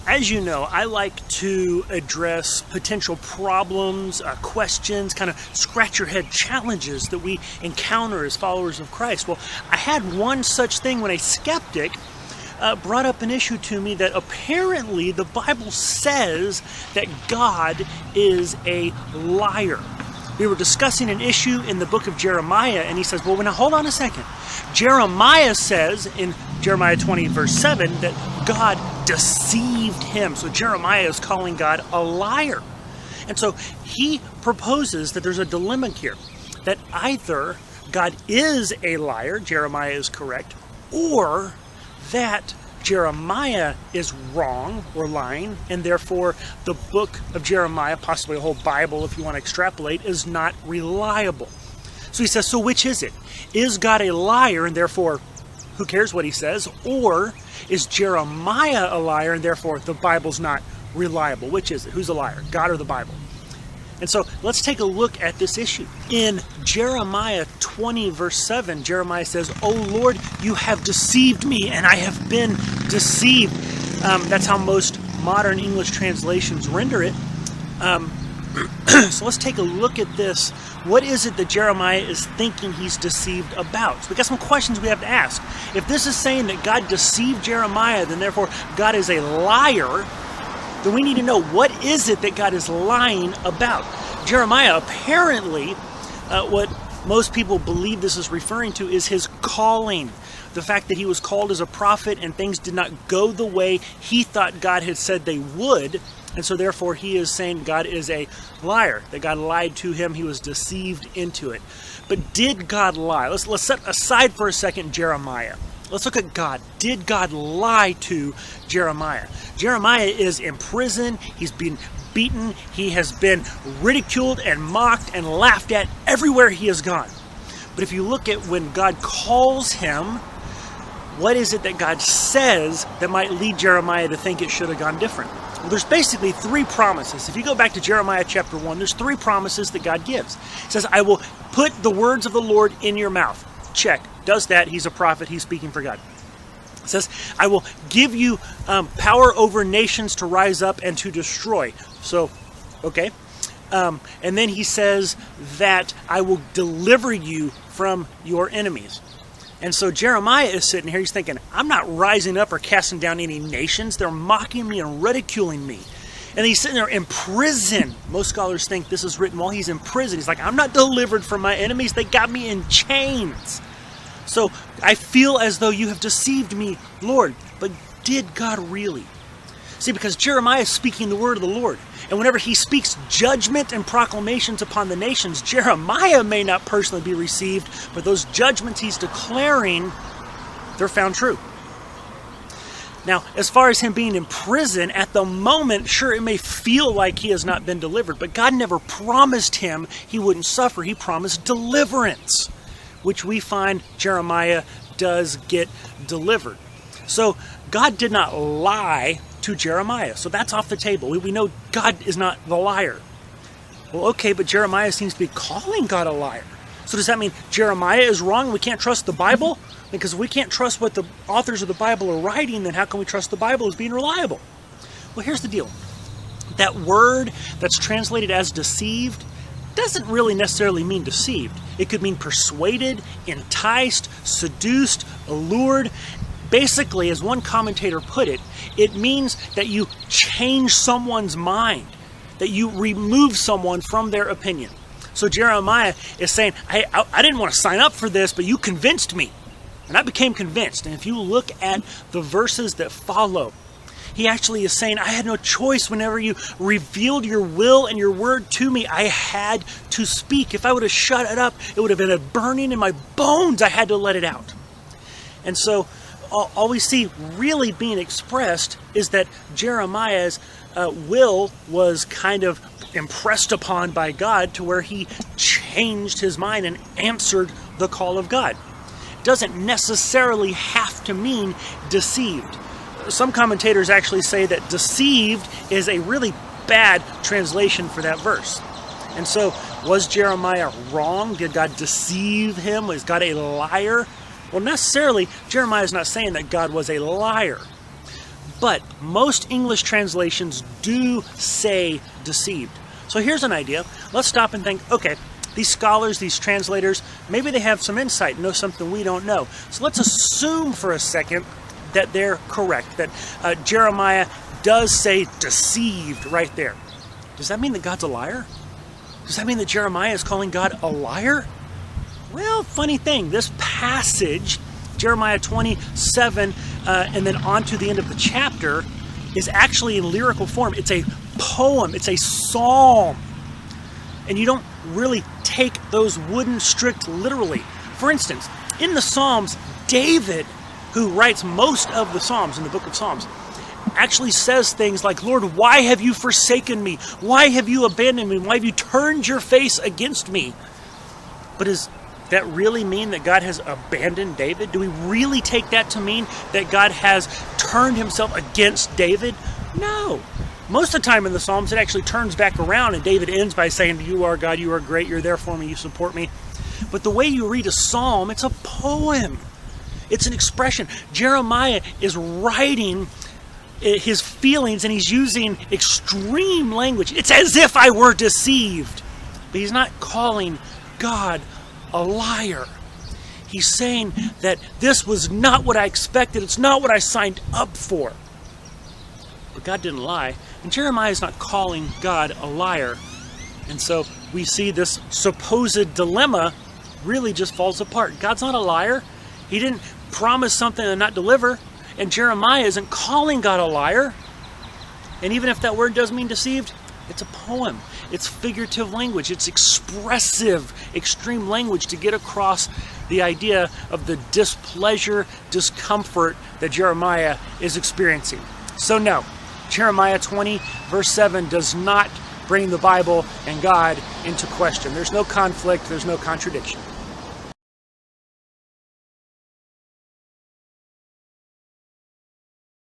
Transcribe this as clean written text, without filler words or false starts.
As you know, I like to address potential problems, questions, kind of scratch your head challenges that we encounter as followers of Christ. Well, I had one such thing when a skeptic brought up an issue to me that apparently the Bible says that God is a liar. We were discussing an issue in the book of Jeremiah, and he says, well, now hold on a second. Jeremiah says in Jeremiah 20, verse 7, that God deceived him. So Jeremiah is calling God a liar. And so he proposes that there's a dilemma here, that either God is a liar, Jeremiah is correct, or that Jeremiah is wrong or lying, and therefore the book of Jeremiah, possibly the whole Bible if you want to extrapolate, is not reliable. So he says, so which is it? Is God a liar and therefore who cares what he says? Or is Jeremiah a liar and therefore the Bible's not reliable? Which is it? Who's a liar? God or the Bible? And so let's take a look at this issue. In Jeremiah 20, verse 7, Jeremiah says, "O Lord, you have deceived me, and I have been deceived." That's how most modern English translations render it. So let's take a look at this. What is it that Jeremiah is thinking he's deceived about? So we got some questions we have to ask. If this is saying that God deceived Jeremiah, then therefore God is a liar, then we need to know, what is it that God is lying about? Jeremiah, apparently, what most people believe this is referring to is his calling. The fact that he was called as a prophet and things did not go the way he thought God had said they would. And so therefore he is saying God is a liar, that God lied to him, he was deceived into it. But did God lie? Let's set aside for a second Jeremiah. Let's look at God. Did God lie to Jeremiah? Jeremiah is in prison. He's been beaten. He has been ridiculed and mocked and laughed at everywhere he has gone. But if you look at when God calls him, what is it that God says that might lead Jeremiah to think it should have gone different? Well, there's basically three promises. If you go back to Jeremiah chapter 1, there's three promises that God gives. He says, I will put the words of the Lord in your mouth. Check. Does that. He's a prophet. He's speaking for God. It says, I will give you power over nations to rise up and to destroy. So, okay. And then he says that I will deliver you from your enemies. And so Jeremiah is sitting here, he's thinking, I'm not rising up or casting down any nations. They're mocking me and ridiculing me. And he's sitting there in prison. Most scholars think this is written while he's in prison. He's like, I'm not delivered from my enemies. They got me in chains. So I feel as though you have deceived me, Lord. But did God really? See, because Jeremiah is speaking the word of the Lord. And whenever he speaks judgment and proclamations upon the nations, Jeremiah may not personally be received, but those judgments he's declaring, they're found true. Now, as far as him being in prison, at the moment, sure, it may feel like he has not been delivered, but God never promised him he wouldn't suffer. He promised deliverance, which we find Jeremiah does get delivered. So God did not lie to Jeremiah. So that's off the table. We know God is not the liar. Well, okay, but Jeremiah seems to be calling God a liar. So does that mean Jeremiah is wrong? We can't trust the Bible? Because if we can't trust what the authors of the Bible are writing, then how can we trust the Bible as being reliable? Well, here's the deal. That word that's translated as deceived doesn't really necessarily mean deceived. It could mean persuaded, enticed, seduced, allured. Basically, as one commentator put it, it means that you change someone's mind, that you remove someone from their opinion. So Jeremiah is saying, I didn't want to sign up for this, but you convinced me. And I became convinced. And if you look at the verses that follow, he actually is saying, I had no choice. Whenever you revealed your will and your word to me, I had to speak. If I would have shut it up, it would have been a burning in my bones. I had to let it out. And so all we see really being expressed is that Jeremiah's will was kind of impressed upon by God to where he changed his mind and answered the call of God. It doesn't necessarily have to mean deceived. Some commentators actually say that deceived is a really bad translation for that verse. And so, was Jeremiah wrong? Did God deceive him? Was God a liar? Well, necessarily, Jeremiah is not saying that God was a liar. But most English translations do say deceived. So here's an idea. Let's stop and think, okay, these scholars, these translators, maybe they have some insight, know something we don't know. So let's assume for a second that they're correct, that Jeremiah does say deceived right there. Does that mean that God's a liar? Does that mean that Jeremiah is calling God a liar? Well, funny thing, this passage, Jeremiah 27, and then on to the end of the chapter, is actually in lyrical form. It's a poem, it's a psalm. And you don't really take those wooden strict literally. For instance, in the Psalms, David, who writes most of the Psalms in the book of Psalms, actually says things like, Lord, why have you forsaken me? Why have you abandoned me? Why have you turned your face against me? But does that really mean that God has abandoned David? Do we really take that to mean that God has turned himself against David? No. Most of the time in the Psalms, it actually turns back around and David ends by saying, you are God, you are great, you're there for me, you support me. But the way you read a psalm, it's a poem. It's an expression. Jeremiah is writing his feelings and he's using extreme language. It's as if I were deceived. But he's not calling God a liar. He's saying that this was not what I expected. It's not what I signed up for. But God didn't lie. And Jeremiah is not calling God a liar. And so we see this supposed dilemma really just falls apart. God's not a liar. He didn't promise something and not deliver. And Jeremiah isn't calling God a liar. And even if that word does mean deceived, it's a poem. It's figurative language. It's expressive, extreme language to get across the idea of the displeasure, discomfort that Jeremiah is experiencing. So no, Jeremiah 20 verse 7 does not bring the Bible and God into question. There's no conflict. There's no contradiction.